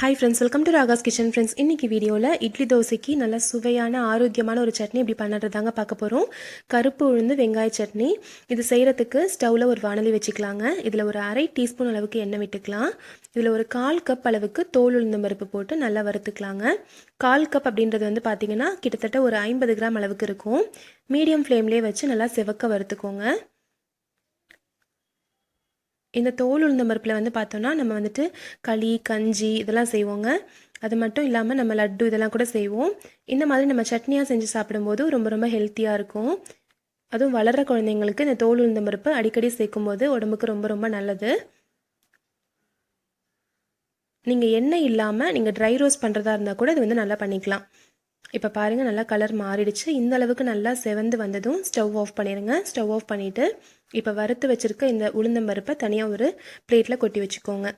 Hi friends, welcome to Ragas kitchen friends. இன்னைக்கு வீடியோல இட்லி தோசைக்கு நல்ல சுவையான ஆரோக்கியமான ஒரு சட்னி எப்படி பண்ணறதாங்க பார்க்க போறோம். கருப்பு உளுந்து வெங்காய சட்னி. இது செய்யறதுக்கு ஸ்டவ்ல ஒரு வாணலி வச்சுக்கலாங்க. இதுல ஒரு 1/2 டீஸ்பூன் அளவுக்கு எண்ணெய் விட்டுக்கலாம். இதுல ஒரு 1/4 கப் அளவுக்கு தோல் உளுந்தம் பருப்பு போட்டு நல்லா வறுத்துக்கலாங்க. 1/4 கப் அப்படின்றது வந்து பாத்தீங்கன்னா கிட்டத்தட்ட ஒரு 50 கிராம் அளவுக்கு இருக்கும். மீடியம் ஃப்ளேம்லயே வச்சு நல்லா செவக்க வறுத்துக்கோங்க. இந்த தோல் உளுந்தம் பருப்பில் வந்து பார்த்தோன்னா நம்ம வந்துட்டு களி கஞ்சி இதெல்லாம் செய்வோங்க. அது மட்டும் இல்லாமல் நம்ம லட்டு இதெல்லாம் கூட செய்வோம். இந்த மாதிரி நம்ம சட்னியாக செஞ்சு சாப்பிடும்போது ரொம்ப ரொம்ப ஹெல்த்தியாக இருக்கும். அதுவும் வளர்கிற குழந்தைங்களுக்கு இந்த தோல் உளுந்தம் பருப்பு அடிக்கடி சேர்க்கும்போது உடம்புக்கு ரொம்ப ரொம்ப நல்லது. நீங்கள் எண்ணெய் இல்லாமல் நீங்கள் ட்ரை ரோஸ்ட் பண்ணுறதா இருந்தால் கூட இது வந்து நல்லா பண்ணிக்கலாம். இப்போ பாருங்கள் நல்லா கலர் மாறிடுச்சு. இந்த அளவுக்கு நல்லா செவந்து வந்ததும் ஸ்டவ் ஆஃப் பண்ணிடுங்க. ஸ்டவ் ஆஃப் பண்ணிவிட்டு இப்போ வறுத்து வச்சுருக்க இந்த உளுந்தம்பருப்பை தனியாக ஒரு பிளேட்டில் கொட்டி வச்சுக்கோங்க.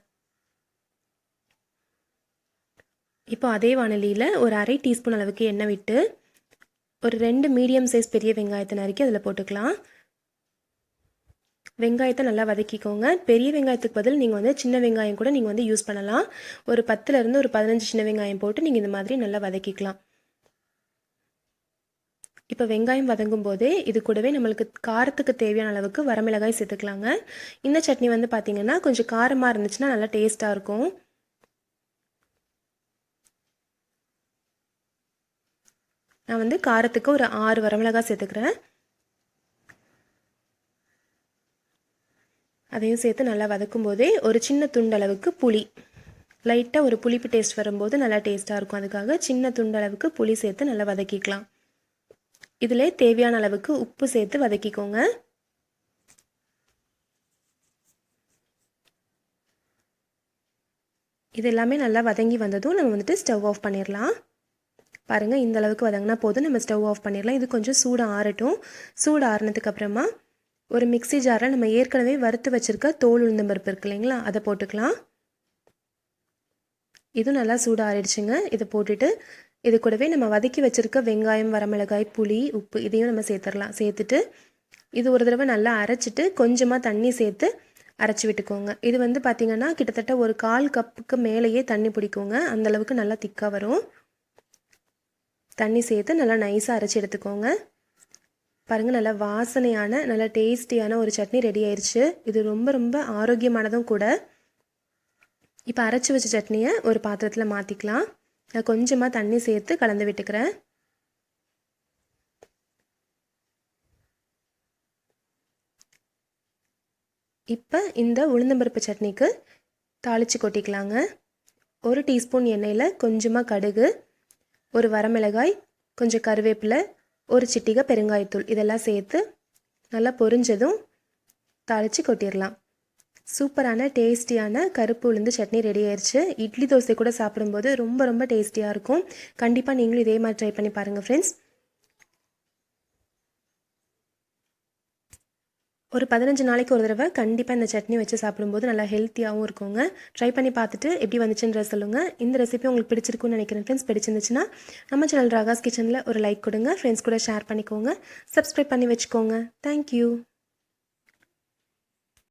இப்போ அதே வாணலியில் ஒரு 1/2 டீஸ்பூன் அளவுக்கு எண்ணெய் விட்டு ஒரு 2 மீடியம் சைஸ் பெரிய வெங்காயத்தை நறுக்கி அதில் போட்டுக்கலாம். வெங்காயத்தை நல்லா வதக்கிக்கோங்க. பெரிய வெங்காயத்துக்கு பதில் நீங்கள் வந்து சின்ன வெங்காயம் கூட நீங்கள் வந்து யூஸ் பண்ணலாம். ஒரு 10லேருந்து ஒரு 15 சின்ன வெங்காயம் போட்டு நீங்கள் இந்த மாதிரி நல்லா வதக்கிக்கலாம். இப்போ வெங்காயம் வதங்கும் போதே இது கூடவே நம்மளுக்கு காரத்துக்கு தேவையான அளவுக்கு வரமிளகாய் சேர்த்துக்கலாங்க. இந்த சட்னி வந்து பார்த்திங்கன்னா கொஞ்சம் காரமாக இருந்துச்சுன்னா நல்லா டேஸ்ட்டாக இருக்கும். நான் வந்து காரத்துக்கு ஒரு 6 வரமிளகாய் சேர்த்துக்கிறேன். அதையும் சேர்த்து நல்லா வதக்கும் போதே ஒரு சின்ன துண்டு அளவுக்கு புளி, லைட்டாக ஒரு புளிப்பு டேஸ்ட் வரும்போது நல்லா டேஸ்ட்டாக இருக்கும். அதுக்காக சின்ன துண்டு அளவுக்கு புளி சேர்த்து நல்லா வதக்கிக்கலாம். இதிலே தேவையான அளவுக்கு உப்பு சேர்த்து வதக்கிக்கோங்க. இது எல்லாமே நல்லா வதங்கி வந்ததும் நம்ம வந்துட்டு ஸ்டவ் ஆஃப் பண்ணிடலாம். பாருங்கள் இந்த அளவுக்கு வதங்கினா போதும், நம்ம ஸ்டவ் ஆஃப் பண்ணிடலாம். இது கொஞ்சம் சூடு ஆறட்டும். சூடு ஆறுனதுக்கு அப்புறமா ஒரு மிக்ஸி ஜாரில் நம்ம ஏற்கனவே வறுத்து வச்சுருக்க தோல் உளுந்தம் பருப்பு இருக்கு இல்லைங்களா, அதை போட்டுக்கலாம். இதுவும் நல்லா சூடு ஆறிடுச்சுங்க. இதை போட்டுட்டு இது கூடவே நம்ம வதக்கி வச்சுருக்க வெங்காயம் வரமிளகாய் புளி உப்பு இதையும் நம்ம சேர்த்துடலாம். சேர்த்துட்டு இது ஒரு தடவை நல்லா அரைச்சிட்டு கொஞ்சமாக தண்ணி சேர்த்து அரைச்சி விட்டுக்கோங்க. இது வந்து பார்த்திங்கன்னா கிட்டத்தட்ட ஒரு 1/4 கப்புக்கு மேலேயே தண்ணி பிடிக்குங்க. அந்தளவுக்கு நல்லா திக்காக வரும். தண்ணி சேர்த்து நல்லா நைஸாக அரைச்சி எடுத்துக்கோங்க. பாருங்கள் நல்லா வாசனையான நல்லா டேஸ்டியான ஒரு சட்னி ரெடி ஆயிடுச்சு. இது ரொம்ப ரொம்ப ஆரோக்கியமானதும் கூட. இப்போ அரைச்சி வச்ச சட்னியை ஒரு பாத்திரத்தில் மாற்றிக்கலாம். நான் கொஞ்சமாக தண்ணி சேர்த்து கலந்து விட்டுக்கிறேன். இப்போ இந்த உளுந்தம்பருப்பு சட்னிக்கு தாளித்து கொட்டிக்கலாங்க. 1 டீஸ்பூன் எண்ணெயில் கொஞ்சமாக கடுகு, ஒரு வரமிளகாய், கொஞ்சம் கருவேப்பிலை, ஒரு சிட்டிகை பெருங்காயத்தூள் இதெல்லாம் சேர்த்து நல்லா பொரிஞ்சதும் தாளித்து கொட்டிடலாம். சூப்பரான டேஸ்டியான கருப்பு உளுந்து சட்னி ரெடி ஆயிடுச்சு. இட்லி தோசை கூட சாப்பிடும்போது ரொம்ப ரொம்ப டேஸ்டியாக இருக்கும். கண்டிப்பாக நீங்களும் இதே மாதிரி ட்ரை பண்ணி பாருங்கள் ஃப்ரெண்ட்ஸ். ஒரு 15 நாளைக்கு ஒரு தடவை கண்டிப்பாக இந்த சட்னி வச்சு சாப்பிடும்போது நல்லா ஹெல்த்தியாகவும் இருக்குங்க. ட்ரை பண்ணி பார்த்துட்டு எப்படி வந்துச்சுன்ற சொல்லுங்கள். இந்த ரெசிபி உங்களுக்கு பிடிச்சிருக்குன்னு நினைக்கிறேன் ஃப்ரெண்ட்ஸ். பிடிச்சிருந்துச்சுன்னா நம்ம சேனல் ராகாஸ் கிச்சனில் ஒரு லைக் கொடுங்க. ஃப்ரெண்ட்ஸ் கூட ஷேர் பண்ணிக்கோங்க. சப்ஸ்கிரைப் பண்ணி வச்சுக்கோங்க. தேங்க்யூ.